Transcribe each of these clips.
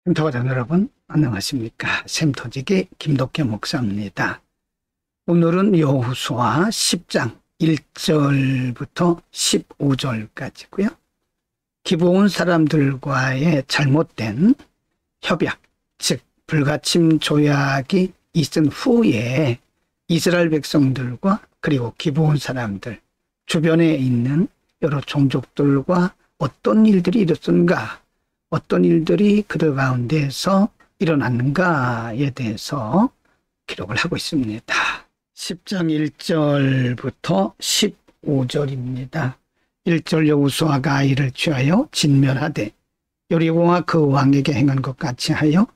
샘터가족 여러분 안녕하십니까. 샘터지기 김덕계 목사입니다. 오늘은 여호수아 10장 1절부터 15절까지고요. 기브온 사람들과의 잘못된 협약, 즉 불가침 조약이 있은 후에 이스라엘 백성들과 그리고 기브온 사람들, 주변에 있는 여러 종족들과 어떤 일들이 일어났는가, 어떤 일들이 그들 가운데서 일어났는가에 대해서 기록을 하고 있습니다. 10장 1절부터 15절입니다. 1절 여호수아가 아이를 취하여 진멸하되 여리고와 그 왕에게 행한 것 같이 하여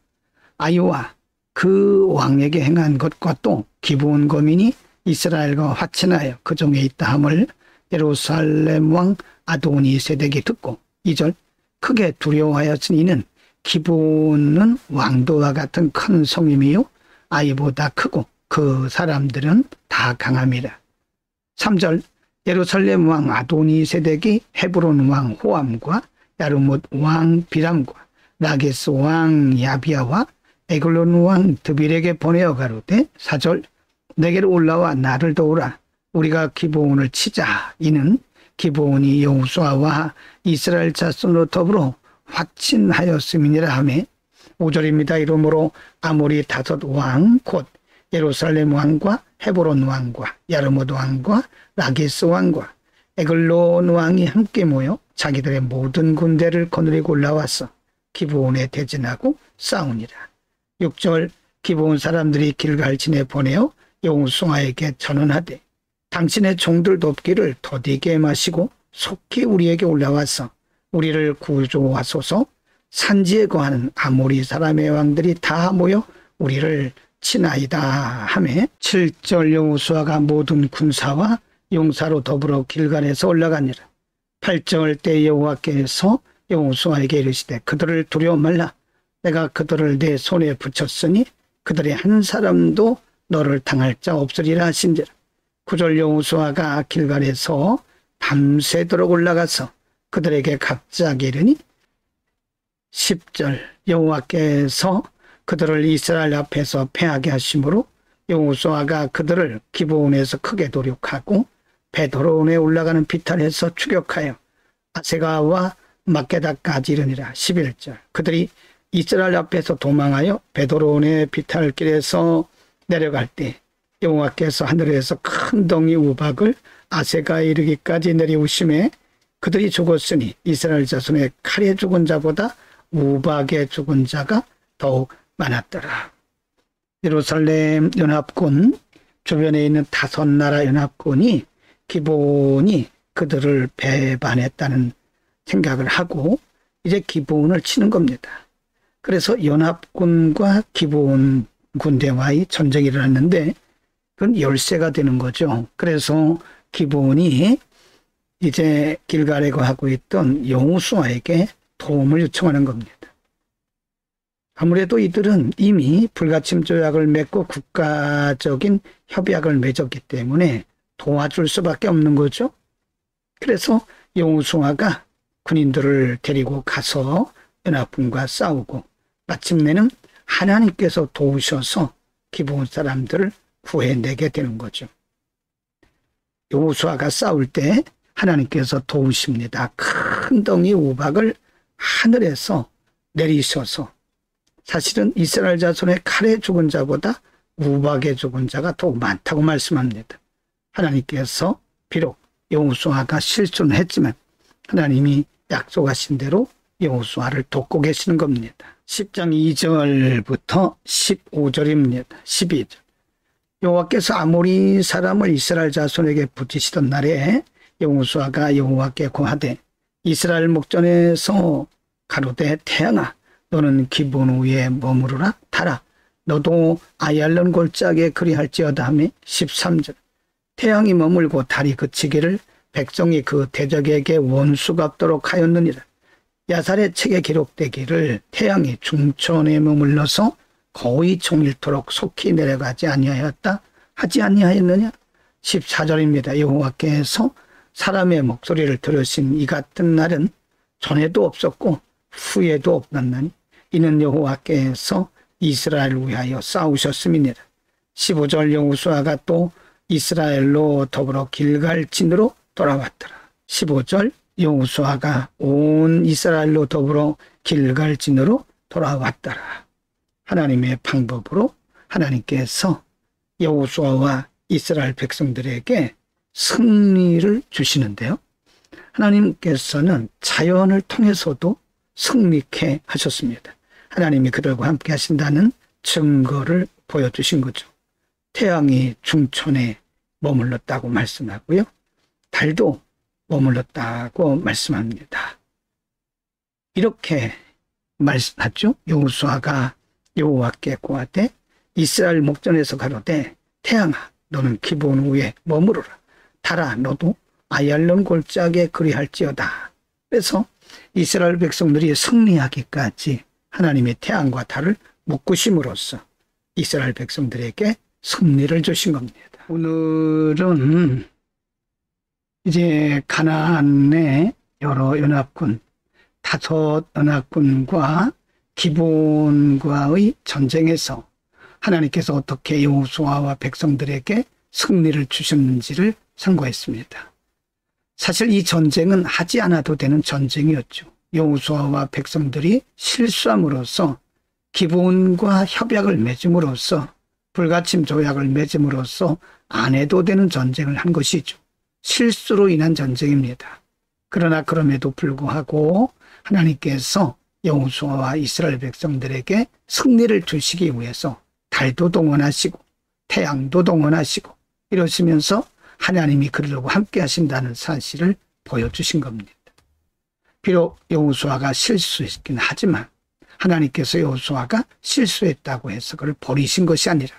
아이와 그 왕에게 행한 것과 또 기브온 거민이 이스라엘과 화친하여 그 종에 있다 함을 예루살렘 왕 아도니세덱이 듣고 2절 크게 두려워하였으니 이는 기브온은 왕도와 같은 큰 성임이요 아이보다 크고 그 사람들은 다 강함이라. 3절 예루살렘 왕 아도니세덱이 헤브론 왕 호암과 야르못 왕 비람과 라게스 왕 야비아와 에글론 왕 드빌에게 보내어 가로되 4절 내게로 올라와 나를 도우라. 우리가 기브온을 치자. 이는 기브온이 여호수아와 이스라엘 자손으로 더불어 화친하였음이니라 하매 5절입니다. 이러므로 아모리 다섯 왕 곧 예루살렘 왕과 헤브론 왕과 야르못 왕과 라게스 왕과 에글론 왕이 함께 모여 자기들의 모든 군대를 거느리고 올라와서 기브온에 대진하고 싸우니라. 6절 기브온 사람들이 길갈진에 보내어 여호수아에게 전언하되 당신의 종들 돕기를 더디게 마시고 속히 우리에게 올라와서 우리를 구조하소서. 산지에 거하는 아모리 사람의 왕들이 다 모여 우리를 치나이다 하매 7절 여호수아가 모든 군사와 용사로 더불어 길갈에서 올라가니라. 8절 때 여호와께서 여호수아에게 이르시되 그들을 두려워 말라. 내가 그들을 내 손에 붙였으니 그들의 한 사람도 너를 당할 자 없으리라 하신지라. 9절 여호수아가 길갈에서 밤새도록 올라가서 그들에게 갑자기 이르니 10절 여호와께서 그들을 이스라엘 앞에서 패하게 하심으로 여호수아가 그들을 기브온에서 크게 도륙하고 베드로온에 올라가는 비탈에서 추격하여 아세가와 막게다까지 이르니라. 11절 그들이 이스라엘 앞에서 도망하여 베드로온의 비탈길에서 내려갈 때 여호와께서 하늘에서 큰 덩이 우박을 아세가에 이르기까지 내리우심에 그들이 죽었으니 이스라엘 자손의 칼에 죽은 자보다 우박에 죽은 자가 더욱 많았더라. 예루살렘 연합군 주변에 있는 다섯 나라 연합군이 기브온이 그들을 배반했다는 생각을 하고 이제 기브온을 치는 겁니다. 그래서 연합군과 기브온 군대와의 전쟁이 일어났는데 그건 열세가 되는 거죠. 그래서 기브온이 이제 길갈에 거하고 있던 여호수아에게 도움을 요청하는 겁니다. 아무래도 이들은 이미 불가침 조약을 맺고 국가적인 협약을 맺었기 때문에 도와줄 수밖에 없는 거죠. 그래서 여호수아가 군인들을 데리고 가서 연합군과 싸우고 마침내는 하나님께서 도우셔서 기브온 사람들을 구해내게 되는 거죠. 여호수아가 싸울 때 하나님께서 도우십니다. 큰 덩이 우박을 하늘에서 내리셔서 사실은 이스라엘 자손의 칼에 죽은 자보다 우박에 죽은 자가 더 많다고 말씀합니다. 하나님께서 비록 여호수아가 실수는 했지만 하나님이 약속하신 대로 여호수아를 돕고 계시는 겁니다. 10장 2절부터 15절입니다. 12절 여호와께서 아모리 사람을 이스라엘 자손에게 붙이시던 날에 여호수아가 여호와께 고하되 이스라엘 목전에서 가로되 태양아 너는 기브온 위에 머무르라 타라 너도 아얄론 골짜기에 그리할지어다 하며 13절 태양이 머물고 달이 그치기를 백성이 그 대적에게 원수 갚도록 하였느니라. 야살의 책에 기록되기를 태양이 중천에 머물러서 거의 종일토록 속히 내려가지 아니하였다 하지 아니하였느냐. 14절입니다. 여호와께서 사람의 목소리를 들으신 이 같은 날은 전에도 없었고 후에도 없었나니 이는 여호와께서 이스라엘을 위하여 싸우셨음이니라. 15절 여호수아가 또 이스라엘로 더불어 길갈진으로 돌아왔더라. 15절 여호수아가 온 이스라엘로 더불어 길갈진으로 돌아왔더라. 하나님의 방법으로 하나님께서 여호수아와 이스라엘 백성들에게 승리를 주시는데요. 하나님께서는 자연을 통해서도 승리케 하셨습니다. 하나님이 그들과 함께 하신다는 증거를 보여주신 거죠. 태양이 중천에 머물렀다고 말씀하고요. 달도 머물렀다고 말씀합니다. 이렇게 말씀하죠. 여호수아가 여호와께 고하되 이스라엘 목전에서 가로되 태양아 너는 기브온 위에 머무르라. 달아 너도 아얄론 골짜기에 그리할지어다. 그래서 이스라엘 백성들이 승리하기까지 하나님의 태양과 달을 묶으심으로써 이스라엘 백성들에게 승리를 주신 겁니다. 오늘은 이제 가나안의 여러 연합군, 5 연합군과 기브온과의 전쟁에서 하나님께서 어떻게 여호수아와 백성들에게 승리를 주셨는지를 상고했습니다. 사실 이 전쟁은 하지 않아도 되는 전쟁이었죠. 여호수아와 백성들이 실수함으로써 기브온과 협약을 맺음으로써 불가침 조약을 맺음으로써 안 해도 되는 전쟁을 한 것이죠. 실수로 인한 전쟁입니다. 그러나 그럼에도 불구하고 하나님께서 여호수아와 이스라엘 백성들에게 승리를 주시기 위해서 달도 동원하시고 태양도 동원하시고 이러시면서 하나님이 그들과 함께 하신다는 사실을 보여주신 겁니다. 비록 여호수아가 실수했긴 하지만 하나님께서 여호수아가 실수했다고 해서 그를 버리신 것이 아니라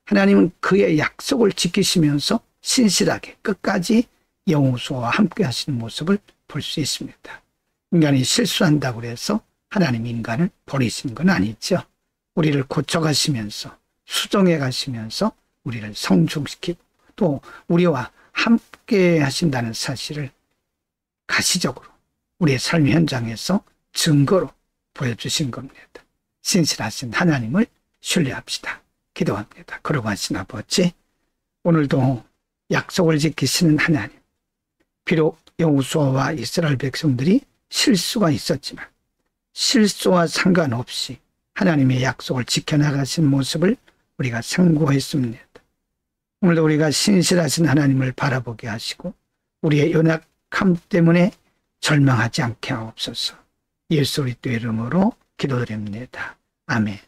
하나님은 그의 약속을 지키시면서 신실하게 끝까지 여호수아와 함께 하시는 모습을 볼 수 있습니다. 인간이 실수한다고 해서 하나님 인간을 버리신 건 아니죠. 우리를 고쳐가시면서 수정해 가시면서 우리를 성숙시키고 또 우리와 함께 하신다는 사실을 가시적으로 우리의 삶 현장에서 증거로 보여주신 겁니다. 신실하신 하나님을 신뢰합시다. 기도합니다. 거룩하신 아버지, 오늘도 약속을 지키시는 하나님, 비록 여호수아와 이스라엘 백성들이 실수가 있었지만 실수와 상관없이 하나님의 약속을 지켜나가신 모습을 우리가 상고했습니다. 오늘도 우리가 신실하신 하나님을 바라보게 하시고 우리의 연약함 때문에 절망하지 않게 하옵소서. 예수 그리스도의 이름으로 기도드립니다. 아멘.